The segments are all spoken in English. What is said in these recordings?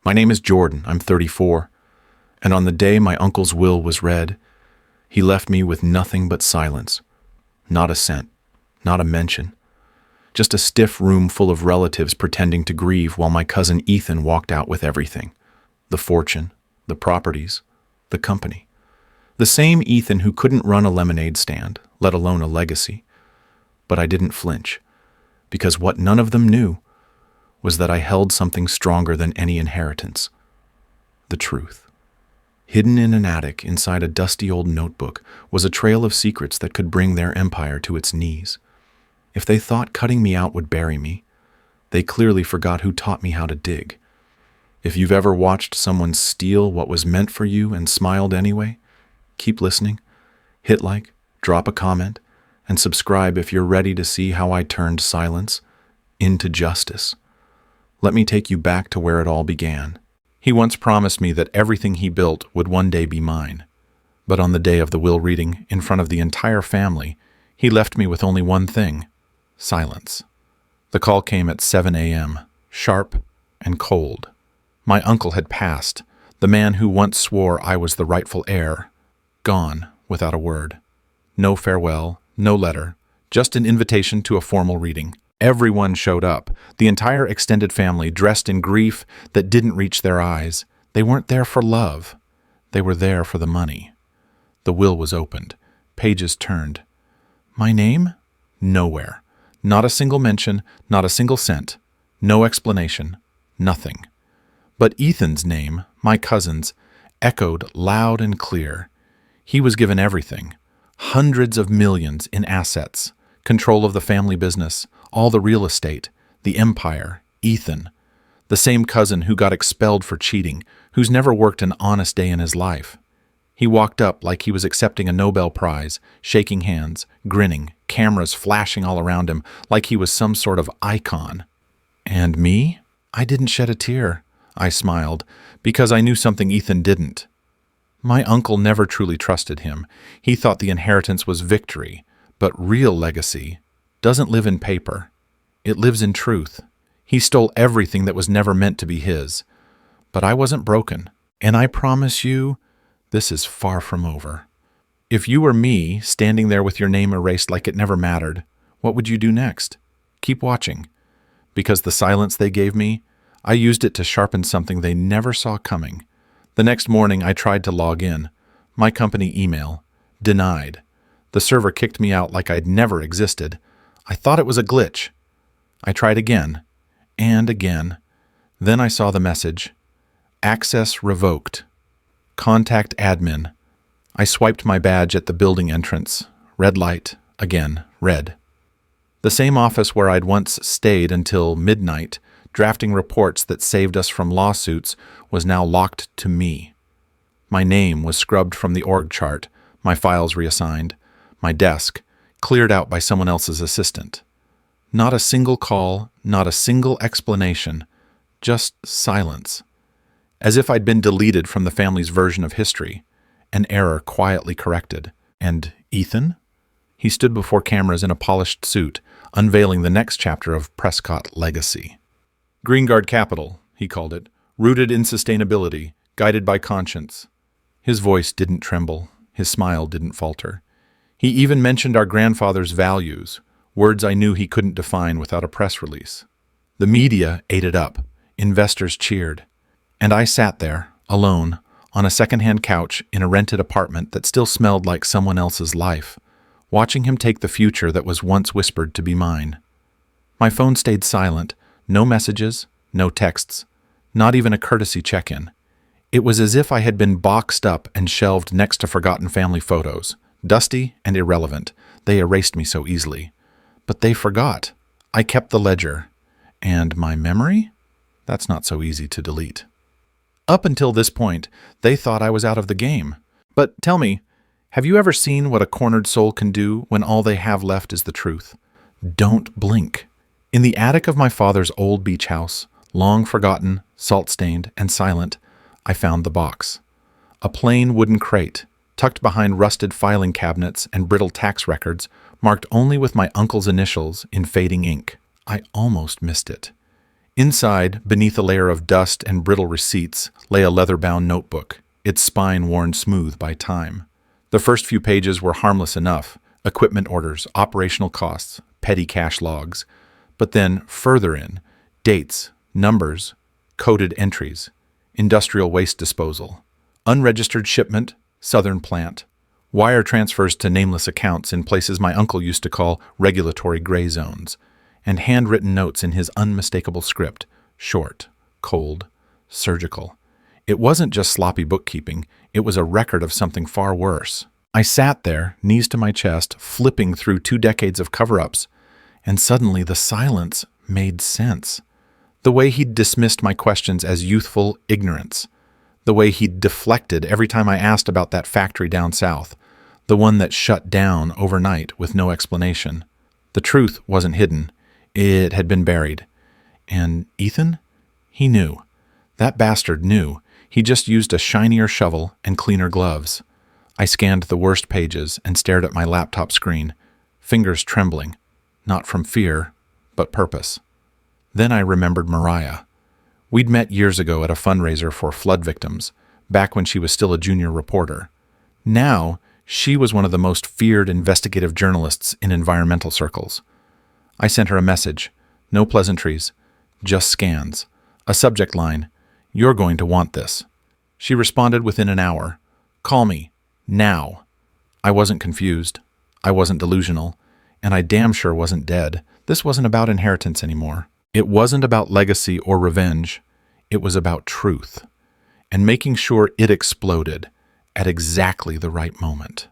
My name is Jordan. I'm 34. And on the day my uncle's will was read, he left me with nothing but silence. Not a cent, not a mention. Just a stiff room full of relatives pretending to grieve while my cousin Ethan walked out with everything. The fortune, the properties, the company. The same Ethan who couldn't run a lemonade stand, let alone a legacy. But I didn't flinch, because what none of them knew was that I held something stronger than any inheritance. The truth. Hidden in an attic inside a dusty old notebook was a trail of secrets that could bring their empire to its knees. If they thought cutting me out would bury me, they clearly forgot who taught me how to dig. If you've ever watched someone steal what was meant for you and smiled anyway, keep listening, hit like, drop a comment, and subscribe if you're ready to see how I turned silence into justice. Let me take you back to where it all began. He once promised me that everything he built would one day be mine. But on the day of the will reading, in front of the entire family, he left me with only one thing: silence. The call came at 7 a.m., sharp and cold. My uncle had passed, the man who once swore I was the rightful heir, gone without a word. No farewell, no letter, just an invitation to a formal reading. Everyone showed up, the entire extended family dressed in grief that didn't reach their eyes. They weren't there for love. They were there for the money. The will was opened. Pages turned. My name? Nowhere. Not a single mention, not a single cent. No explanation. Nothing. But Ethan's name, my cousin's, echoed loud and clear. He was given everything. Hundreds of millions in assets. Control of the family business, all the real estate, the empire, Ethan. The same cousin who got expelled for cheating, who's never worked an honest day in his life. He walked up like he was accepting a Nobel Prize, shaking hands, grinning, cameras flashing all around him like he was some sort of icon. And me? I didn't shed a tear. I smiled, because I knew something Ethan didn't. My uncle never truly trusted him. He thought the inheritance was victory, but real legacy doesn't live in paper. It lives in truth. He stole everything that was never meant to be his. But I wasn't broken, and I promise you, this is far from over. If you were me, standing there with your name erased like it never mattered, what would you do next? Keep watching. Because the silence they gave me, I used it to sharpen something they never saw coming. The next morning, I tried to log in. My company email. Denied. The server kicked me out like I'd never existed. I thought it was a glitch. I tried again, and again. Then I saw the message. Access revoked. Contact admin. I swiped my badge at the building entrance. Red light. Again, red. The same office where I'd once stayed until midnight, drafting reports that saved us from lawsuits, was now locked to me. My name was scrubbed from the org chart, my files reassigned. My desk, cleared out by someone else's assistant. Not a single call, not a single explanation, just silence. As if I'd been deleted from the family's version of history, an error quietly corrected. And Ethan? He stood before cameras in a polished suit, unveiling the next chapter of Prescott legacy. Greenguard Capital, he called it, rooted in sustainability, guided by conscience. His voice didn't tremble, his smile didn't falter. He even mentioned our grandfather's values, words I knew he couldn't define without a press release. The media ate it up. Investors cheered. And I sat there, alone, on a second-hand couch in a rented apartment that still smelled like someone else's life, watching him take the future that was once whispered to be mine. My phone stayed silent. No messages, no texts, not even a courtesy check-in. It was as if I had been boxed up and shelved next to forgotten family photos. Dusty and irrelevant. They erased me so easily. But they forgot. I kept the ledger. And my memory? That's not so easy to delete. Up until this point, they thought I was out of the game. But tell me, have you ever seen what a cornered soul can do when all they have left is the truth? Don't blink. In the attic of my father's old beach house, long forgotten, salt-stained, and silent, I found the box. A plain wooden crate, tucked behind rusted filing cabinets and brittle tax records, marked only with my uncle's initials in fading ink. I almost missed it. Inside, beneath a layer of dust and brittle receipts, lay a leather-bound notebook, its spine worn smooth by time. The first few pages were harmless enough: equipment orders, operational costs, petty cash logs. But then, further in, dates, numbers, coded entries, industrial waste disposal, unregistered shipment, southern plant, wire transfers to nameless accounts in places my uncle used to call regulatory gray zones, and handwritten notes in his unmistakable script, short, cold, surgical. It wasn't just sloppy bookkeeping, it was a record of something far worse. I sat there, knees to my chest, flipping through 2 decades of cover-ups, and suddenly the silence made sense. The way he'd dismissed my questions as youthful ignorance. The way he'd deflected every time I asked about that factory down south. The one that shut down overnight with no explanation. The truth wasn't hidden. It had been buried. And Ethan? He knew. That bastard knew. He just used a shinier shovel and cleaner gloves. I scanned the worst pages and stared at my laptop screen, fingers trembling, not from fear, but purpose. Then I remembered Mariah. We'd met years ago at a fundraiser for flood victims, back when she was still a junior reporter. Now, she was one of the most feared investigative journalists in environmental circles. I sent her a message, no pleasantries, just scans, a subject line, "You're going to want this." She responded within an hour, "Call me, now." I wasn't confused, I wasn't delusional, and I damn sure wasn't dead. This wasn't about inheritance anymore. It wasn't about legacy or revenge. It was about truth, and making sure it exploded at exactly the right moment.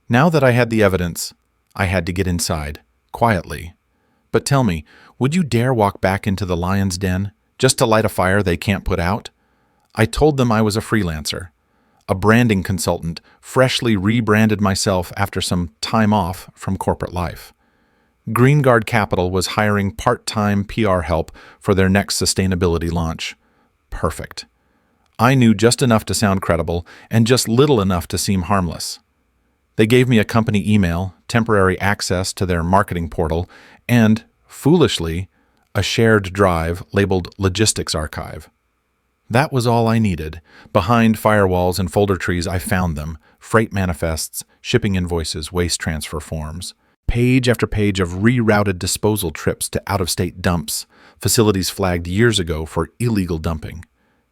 Now that I had the evidence, I had to get inside, quietly. But tell me, would you dare walk back into the lion's den, just to light a fire they can't put out? I told them I was a freelancer, a branding consultant, freshly rebranded myself after some time off from corporate life. GreenGuard Capital was hiring part-time PR help for their next sustainability launch. Perfect. I knew just enough to sound credible and just little enough to seem harmless. They gave me a company email, temporary access to their marketing portal, and, foolishly, a shared drive labeled Logistics Archive. That was all I needed. Behind firewalls and folder trees, I found them: freight manifests, shipping invoices, waste transfer forms. Page after page of rerouted disposal trips to out-of-state dumps, facilities flagged years ago for illegal dumping.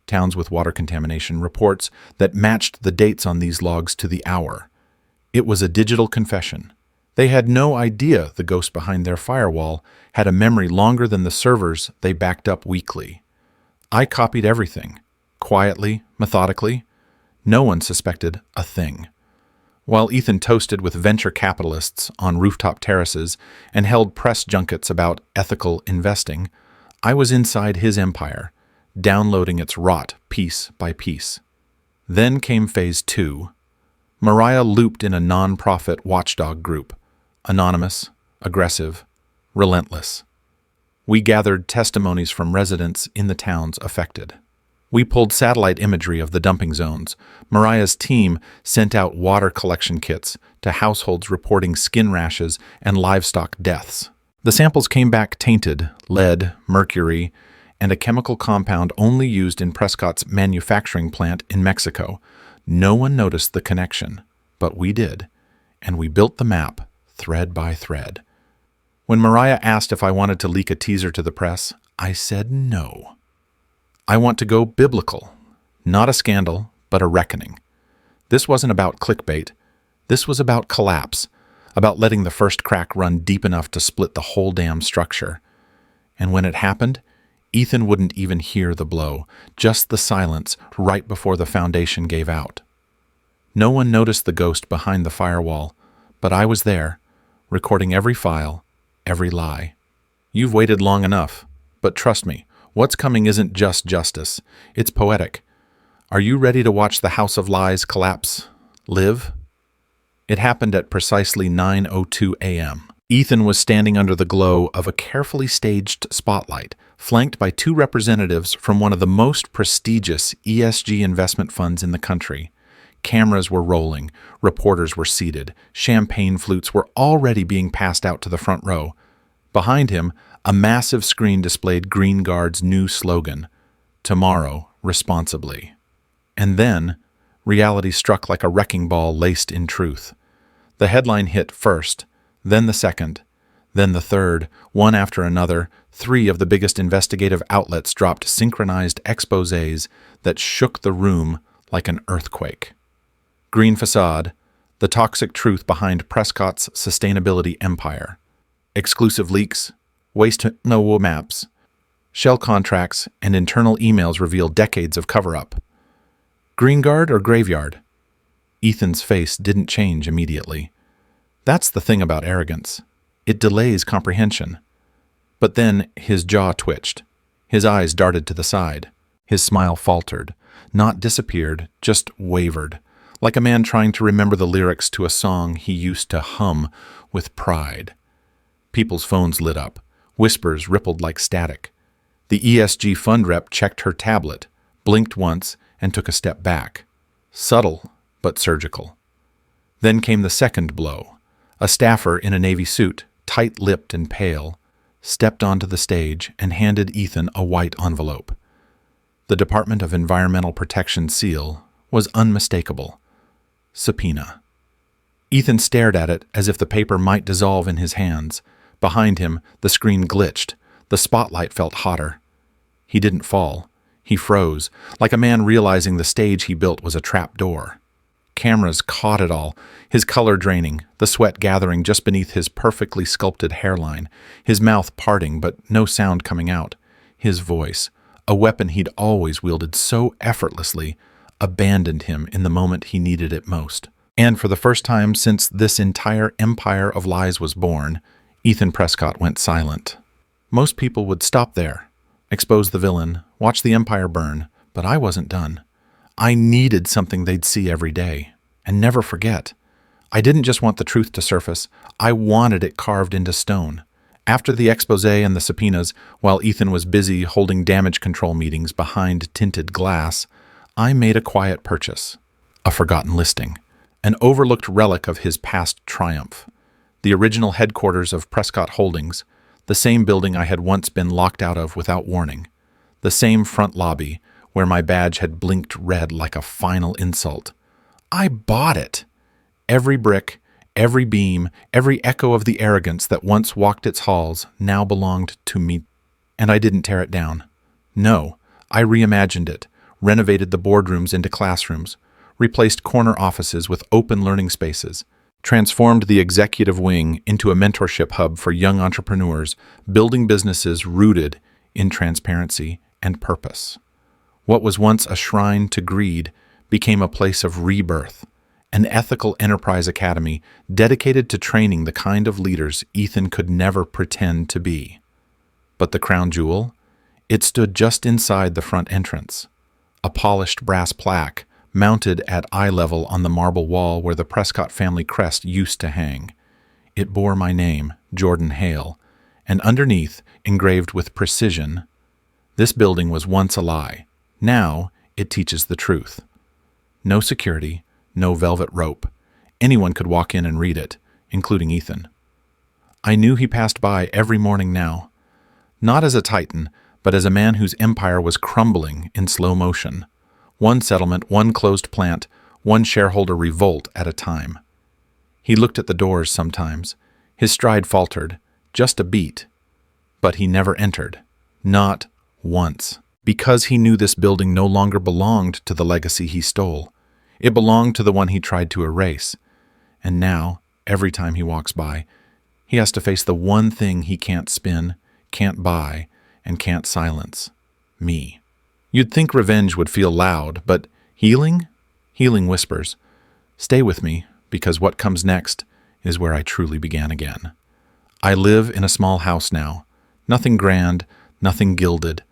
Towns with water contamination reports that matched the dates on these logs to the hour. It was a digital confession. They had no idea the ghost behind their firewall had a memory longer than the servers they backed up weekly. I copied everything, quietly, methodically. No one suspected a thing. While Ethan toasted with venture capitalists on rooftop terraces and held press junkets about ethical investing, I was inside his empire, downloading its rot piece by piece. Then came Phase 2. Mariah looped in a non-profit watchdog group, anonymous, aggressive, relentless. We gathered testimonies from residents in the towns affected. We pulled satellite imagery of the dumping zones. Mariah's team sent out water collection kits to households reporting skin rashes and livestock deaths. The samples came back tainted: lead, mercury, and a chemical compound only used in Prescott's manufacturing plant in Mexico. No one noticed the connection, but we did, and we built the map, thread by thread. When Mariah asked if I wanted to leak a teaser to the press, I said no. I want to go biblical. Not a scandal, but a reckoning. This wasn't about clickbait. This was about collapse, about letting the first crack run deep enough to split the whole damn structure. And when it happened, Ethan wouldn't even hear the blow, just the silence right before the foundation gave out. No one noticed the ghost behind the firewall, but I was there, recording every file, every lie. You've waited long enough, but trust me, what's coming isn't just justice, it's poetic. Are you ready to watch the house of lies collapse, live? It happened at precisely 9:02 a.m. Ethan was standing under the glow of a carefully staged spotlight, flanked by 2 representatives from one of the most prestigious ESG investment funds in the country. Cameras were rolling, reporters were seated, champagne flutes were already being passed out to the front row. Behind him, A massive screen displayed Green Guard's new slogan, "Tomorrow, responsibly." And then, reality struck like a wrecking ball laced in truth. The headline hit first, then the second, then the third, one after another. 3 of the biggest investigative outlets dropped synchronized exposés that shook the room like an earthquake. Green facade, the toxic truth behind Prescott's sustainability empire. Exclusive leaks, waste no maps, shell contracts, and internal emails reveal decades of cover-up. Green Guard or graveyard? Ethan's face didn't change immediately. That's the thing about arrogance. It delays comprehension. But then his jaw twitched. His eyes darted to the side. His smile faltered, not disappeared, just wavered, like a man trying to remember the lyrics to a song he used to hum with pride. People's phones lit up. Whispers rippled like static. The ESG Fund rep checked her tablet, blinked once, and took a step back. Subtle, but surgical. Then came the second blow. A staffer in a navy suit, tight-lipped and pale, stepped onto the stage and handed Ethan a white envelope. The Department of Environmental Protection seal was unmistakable. Subpoena. Ethan stared at it as if the paper might dissolve in his hands. Behind him, the screen glitched. The spotlight felt hotter. He didn't fall. He froze, like a man realizing the stage he built was a trap door. Cameras caught it all, his color draining, the sweat gathering just beneath his perfectly sculpted hairline, his mouth parting but no sound coming out. His voice, a weapon he'd always wielded so effortlessly, abandoned him in the moment he needed it most. And for the first time since this entire empire of lies was born, Ethan Prescott went silent. Most people would stop there, expose the villain, watch the empire burn, but I wasn't done. I needed something they'd see every day, and never forget. I didn't just want the truth to surface, I wanted it carved into stone. After the exposé and the subpoenas, while Ethan was busy holding damage control meetings behind tinted glass, I made a quiet purchase. A forgotten listing. An overlooked relic of his past triumph. The original headquarters of Prescott Holdings, the same building I had once been locked out of without warning. The same front lobby, where my badge had blinked red like a final insult. I bought it. Every brick, every beam, every echo of the arrogance that once walked its halls now belonged to me. And I didn't tear it down. No, I reimagined it, renovated the boardrooms into classrooms, replaced corner offices with open learning spaces, transformed the executive wing into a mentorship hub for young entrepreneurs, building businesses rooted in transparency and purpose. What was once a shrine to greed became a place of rebirth, an ethical enterprise academy dedicated to training the kind of leaders Ethan could never pretend to be. But the crown jewel? It stood just inside the front entrance. A polished brass plaque mounted at eye level on the marble wall where the Prescott family crest used to hang. It bore my name, Jordan Hale, and underneath, engraved with precision, "This building was once a lie. Now it teaches the truth." No security, no velvet rope. Anyone could walk in and read it, including Ethan. I knew he passed by every morning now, not as a titan, but as a man whose empire was crumbling in slow motion. One settlement, one closed plant, one shareholder revolt at a time. He looked at the doors sometimes. His stride faltered, just a beat. But he never entered. Not once. Because he knew this building no longer belonged to the legacy he stole. It belonged to the one he tried to erase. And now, every time he walks by, he has to face the one thing he can't spin, can't buy, and can't silence. Me. You'd think revenge would feel loud, but healing? Healing whispers. Stay with me, because what comes next is where I truly began again. I live in a small house now. Nothing grand, nothing gilded.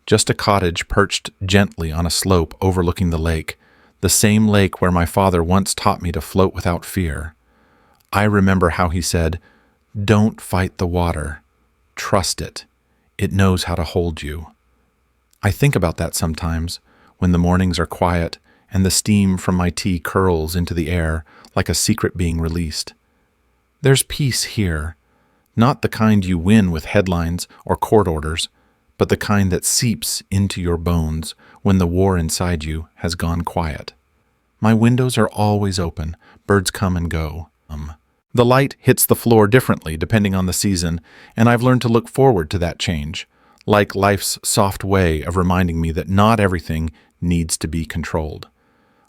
Just a cottage perched gently on a slope overlooking the lake, the same lake where my father once taught me to float without fear. I remember how he said, "Don't fight the water. Trust it. It knows how to hold you." I think about that sometimes, when the mornings are quiet and the steam from my tea curls into the air like a secret being released. There's peace here. Not the kind you win with headlines or court orders, but the kind that seeps into your bones when the war inside you has gone quiet. My windows are always open. Birds come and go. The light hits the floor differently depending on the season, and I've learned to look forward to that change, like life's soft way of reminding me that not everything needs to be controlled.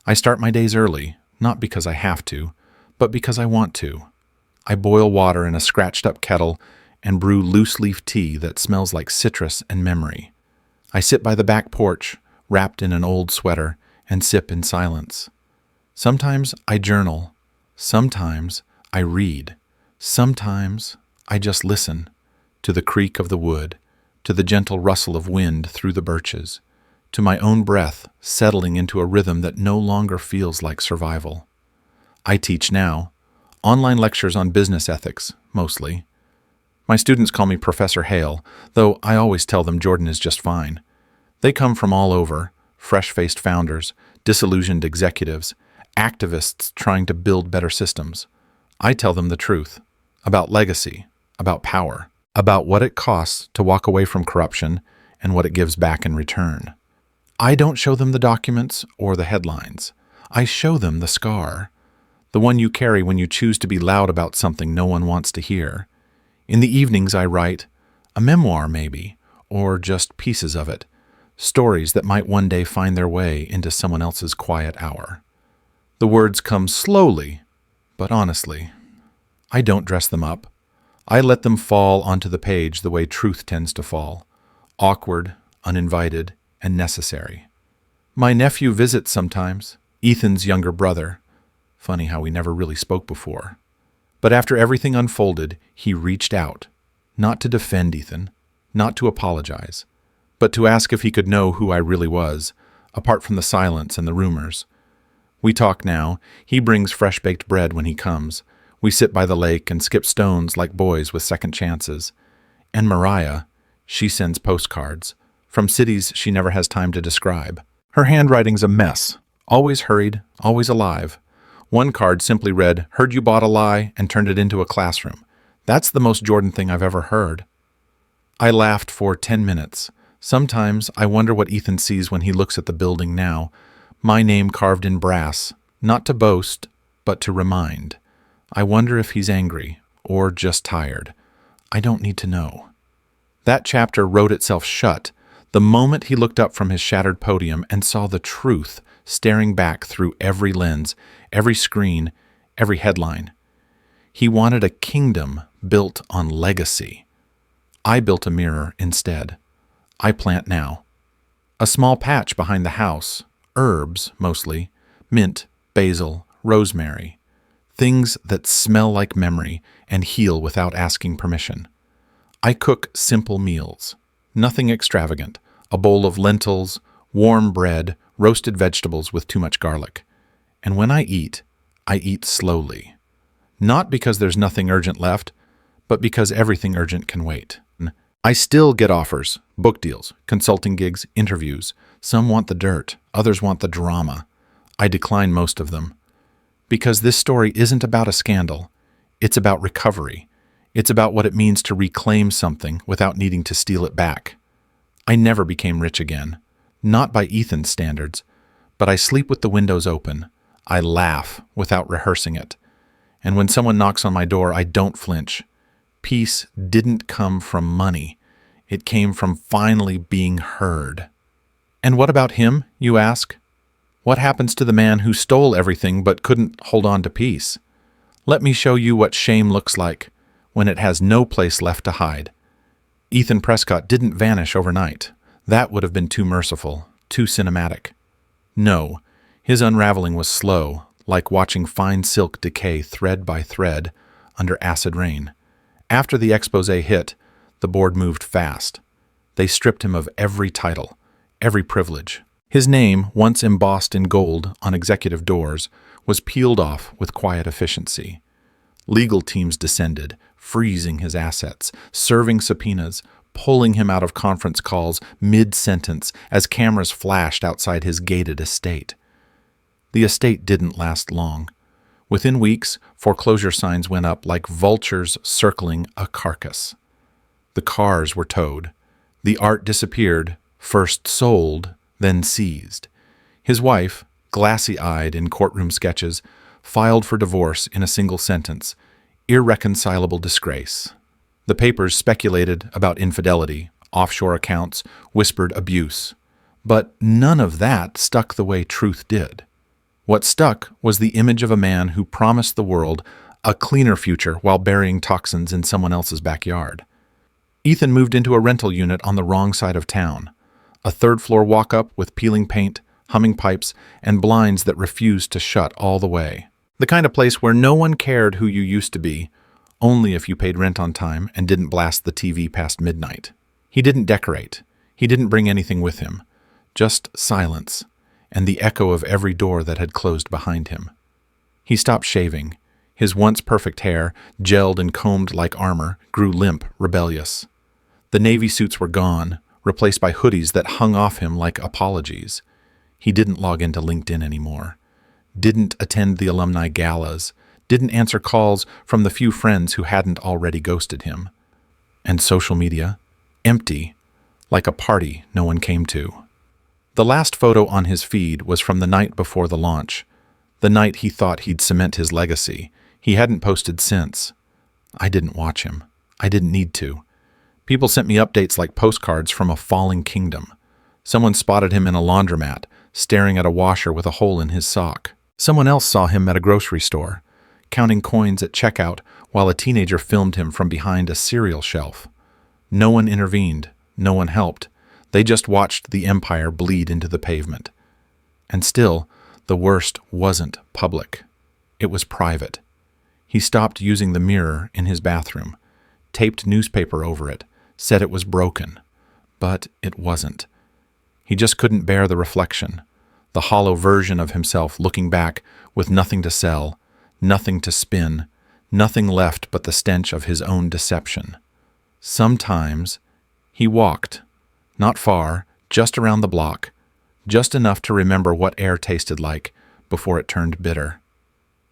I start my days early, not because I have to, but because I want to. I boil water in a scratched-up kettle and brew loose-leaf tea that smells like citrus and memory. I sit by the back porch, wrapped in an old sweater, and sip in silence. Sometimes I journal. Sometimes I read. Sometimes I just listen to the creak of the wood, to the gentle rustle of wind through the birches, to my own breath settling into a rhythm that no longer feels like survival. I teach now, online lectures on business ethics, mostly. My students call me Professor Hale, though I always tell them Jordan is just fine. They come from all over, fresh-faced founders, disillusioned executives, activists trying to build better systems. I tell them the truth, about legacy, about power, about what it costs to walk away from corruption and what it gives back in return. I don't show them the documents or the headlines. I show them the scar, the one you carry when you choose to be loud about something no one wants to hear. In the evenings I write, a memoir maybe, or just pieces of it, stories that might one day find their way into someone else's quiet hour. The words come slowly, but honestly. I don't dress them up. I let them fall onto the page the way truth tends to fall, awkward, uninvited, and necessary. My nephew visits sometimes, Ethan's younger brother. Funny how we never really spoke before. But after everything unfolded, he reached out, not to defend Ethan, not to apologize, but to ask if he could know who I really was, apart from the silence and the rumors. We talk now. He brings fresh-baked bread when he comes. We sit by the lake and skip stones like boys with second chances. And Mariah, she sends postcards, from cities she never has time to describe. Her handwriting's a mess, always hurried, always alive. One card simply read, "Heard you bought a lie," and turned it into a classroom. That's the most Jordan thing I've ever heard. I laughed for 10 minutes. Sometimes I wonder what Ethan sees when he looks at the building now, my name carved in brass, not to boast, but to remind. I wonder if he's angry, or just tired. I don't need to know. That chapter wrote itself shut the moment he looked up from his shattered podium and saw the truth staring back through every lens, every screen, every headline. He wanted a kingdom built on legacy. I built a mirror instead. I plant now. A small patch behind the house, herbs mostly, mint, basil, rosemary, things that smell like memory and heal without asking permission. I cook simple meals, nothing extravagant, a bowl of lentils, warm bread, roasted vegetables with too much garlic. And when I eat slowly. Not because there's nothing urgent left, but because everything urgent can wait. I still get offers, book deals, consulting gigs, interviews. Some want the dirt, others want the drama. I decline most of them. Because this story isn't about a scandal. It's about recovery. It's about what it means to reclaim something without needing to steal it back. I never became rich again. Not by Ethan's standards. But I sleep with the windows open. I laugh without rehearsing it. And when someone knocks on my door, I don't flinch. Peace didn't come from money. It came from finally being heard. And what about him, you ask? What happens to the man who stole everything but couldn't hold on to peace? Let me show you what shame looks like when it has no place left to hide. Ethan Prescott didn't vanish overnight. That would have been too merciful, too cinematic. No, his unraveling was slow, like watching fine silk decay thread by thread under acid rain. After the expose hit, the board moved fast. They stripped him of every title, every privilege. His name, once embossed in gold on executive doors, was peeled off with quiet efficiency. Legal teams descended, freezing his assets, serving subpoenas, pulling him out of conference calls mid-sentence as cameras flashed outside his gated estate. The estate didn't last long. Within weeks, foreclosure signs went up like vultures circling a carcass. The cars were towed. The art disappeared, first sold, then seized. His wife, glassy-eyed in courtroom sketches, filed for divorce in a single sentence: irreconcilable disgrace. The papers speculated about infidelity, offshore accounts, whispered abuse. But none of that stuck the way truth did. What stuck was the image of a man who promised the world a cleaner future while burying toxins in someone else's backyard. Ethan moved into a rental unit on the wrong side of town, a third-floor walk-up with peeling paint, humming pipes, and blinds that refused to shut all the way. The kind of place where no one cared who you used to be, only if you paid rent on time and didn't blast the TV past midnight. He didn't decorate. He didn't bring anything with him. Just silence, and the echo of every door that had closed behind him. He stopped shaving. His once perfect hair, gelled and combed like armor, grew limp, rebellious. The navy suits were gone, replaced by hoodies that hung off him like apologies. He didn't log into LinkedIn anymore. Didn't attend the alumni galas. Didn't answer calls from the few friends who hadn't already ghosted him. And social media? Empty, like a party no one came to. The last photo on his feed was from the night before the launch, the night he thought he'd cement his legacy. He hadn't posted since. I didn't watch him. I didn't need to. People sent me updates like postcards from a falling kingdom. Someone spotted him in a laundromat, staring at a washer with a hole in his sock. Someone else saw him at a grocery store, counting coins at checkout while a teenager filmed him from behind a cereal shelf. No one intervened. No one helped. They just watched the empire bleed into the pavement. And still, the worst wasn't public. It was private. He stopped using the mirror in his bathroom, taped newspaper over it, said it was broken. But it wasn't. He just couldn't bear the reflection, the hollow version of himself looking back with nothing to sell, nothing to spin, nothing left but the stench of his own deception. Sometimes he walked, not far, just around the block, just enough to remember what air tasted like before it turned bitter.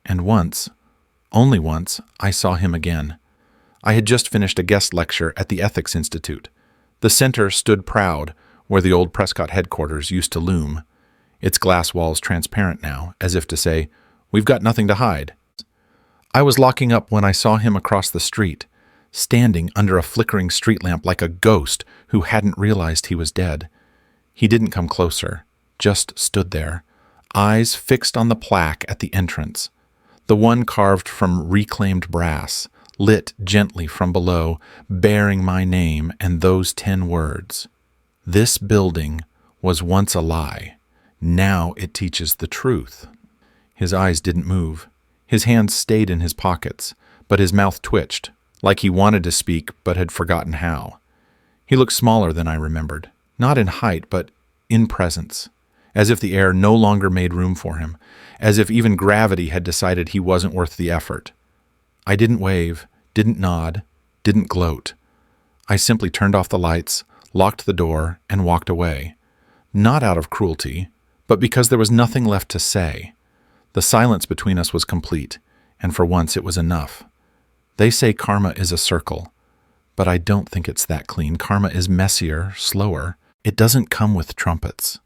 And once, only once, I saw him again. I had just finished a guest lecture at the Ethics Institute. The center stood proud, where the old Prescott headquarters used to loom, its glass walls transparent now, as if to say, "We've got nothing to hide." I was locking up when I saw him across the street, standing under a flickering street lamp like a ghost who hadn't realized he was dead. He didn't come closer, just stood there, eyes fixed on the plaque at the entrance, the one carved from reclaimed brass, lit gently from below, bearing my name and those 10 words. This building was once a lie. Now it teaches the truth. His eyes didn't move. His hands stayed in his pockets, but his mouth twitched, like he wanted to speak but had forgotten how. He looked smaller than I remembered, not in height but in presence, as if the air no longer made room for him, as if even gravity had decided he wasn't worth the effort. I didn't wave, didn't nod, didn't gloat. I simply turned off the lights, locked the door, and walked away. Not out of cruelty, but because there was nothing left to say. The silence between us was complete, and for once it was enough. They say karma is a circle, but I don't think it's that clean. Karma is messier, slower. It doesn't come with trumpets.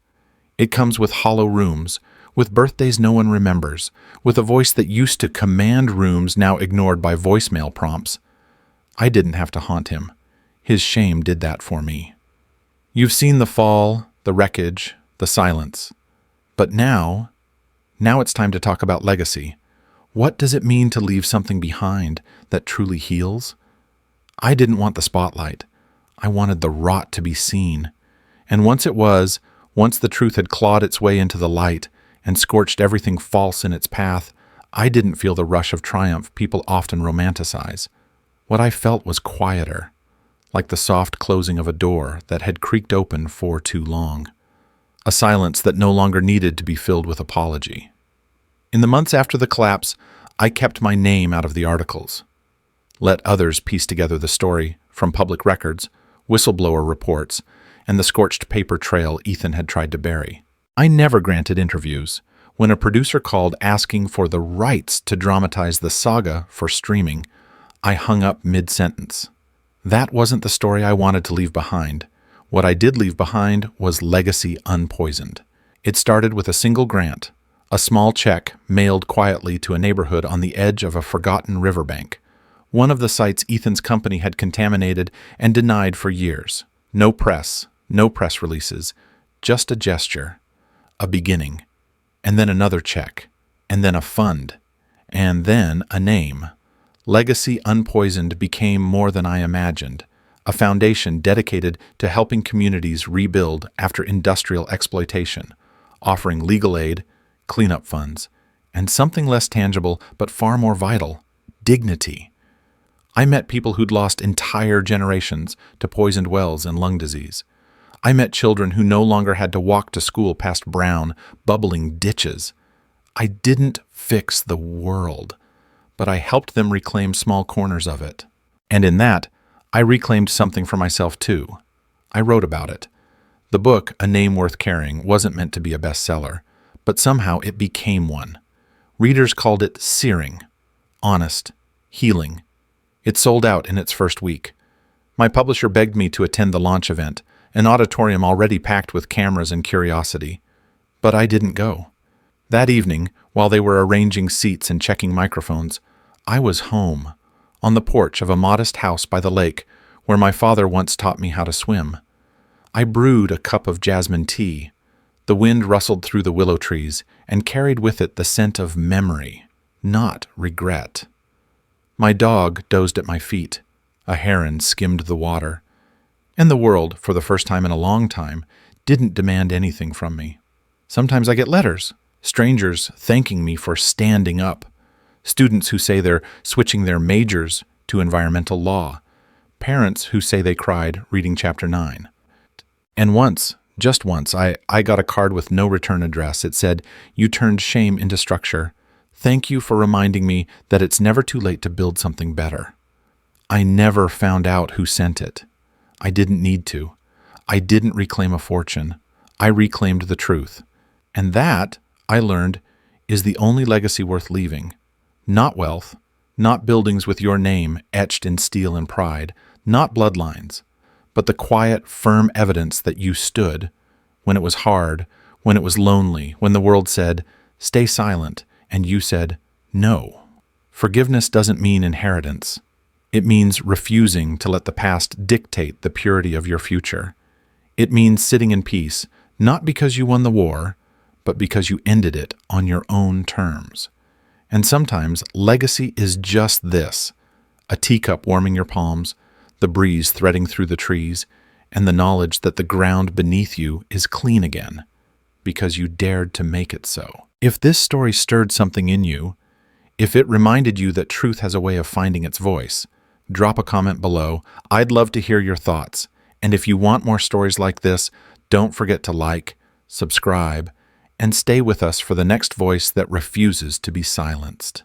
It comes with hollow rooms, with birthdays no one remembers, with a voice that used to command rooms now ignored by voicemail prompts. I didn't have to haunt him. His shame did that for me. You've seen the fall, the wreckage, the silence. But now it's time to talk about legacy. What does it mean to leave something behind that truly heals? I didn't want the spotlight. I wanted the rot to be seen. And once the truth had clawed its way into the light and scorched everything false in its path, I didn't feel the rush of triumph people often romanticize. What I felt was quieter, like the soft closing of a door that had creaked open for too long. A silence that no longer needed to be filled with apology. In the months after the collapse, I kept my name out of the articles. Let others piece together the story from public records, whistleblower reports, and the scorched paper trail Ethan had tried to bury. I never granted interviews. When a producer called asking for the rights to dramatize the saga for streaming, I hung up mid-sentence. That wasn't the story I wanted to leave behind. What I did leave behind was legacy unpoisoned. It started with a single grant, a small check mailed quietly to a neighborhood on the edge of a forgotten riverbank. One of the sites Ethan's company had contaminated and denied for years. No press releases, just a gesture, a beginning, and then another check, and then a fund, and then a name. Legacy Unpoisoned became more than I imagined, a foundation dedicated to helping communities rebuild after industrial exploitation, offering legal aid, cleanup funds, and something less tangible but far more vital, dignity. I met people who'd lost entire generations to poisoned wells and lung disease. I met children who no longer had to walk to school past brown, bubbling ditches. I didn't fix the world, but I helped them reclaim small corners of it. And in that, I reclaimed something for myself too. I wrote about it. The book, A Name Worth Carrying, wasn't meant to be a bestseller, but somehow it became one. Readers called it searing, honest, healing. It sold out in its first week. My publisher begged me to attend the launch event, an auditorium already packed with cameras and curiosity. But I didn't go. That evening, while they were arranging seats and checking microphones, I was home, on the porch of a modest house by the lake where my father once taught me how to swim. I brewed a cup of jasmine tea. The wind rustled through the willow trees and carried with it the scent of memory, not regret. My dog dozed at my feet. A heron skimmed the water. And the world, for the first time in a long time, didn't demand anything from me. Sometimes I get letters, strangers thanking me for standing up, students who say they're switching their majors to environmental law, parents who say they cried reading Chapter 9. And once, just once, I got a card with no return address. It said, "You turned shame into structure. Thank you for reminding me that it's never too late to build something better." I never found out who sent it. I didn't need to. I didn't reclaim a fortune. I reclaimed the truth. And that, I learned, is the only legacy worth leaving. Not wealth, not buildings with your name etched in steel and pride, not bloodlines, but the quiet, firm evidence that you stood when it was hard, when it was lonely, when the world said, "Stay silent," and you said, "No." Forgiveness doesn't mean inheritance. It means refusing to let the past dictate the purity of your future. It means sitting in peace, not because you won the war, but because you ended it on your own terms. And sometimes legacy is just this: a teacup warming your palms, the breeze threading through the trees, and the knowledge that the ground beneath you is clean again, because you dared to make it so. If this story stirred something in you, if it reminded you that truth has a way of finding its voice, drop a comment below. I'd love to hear your thoughts. And if you want more stories like this, don't forget to like, subscribe, and stay with us for the next voice that refuses to be silenced.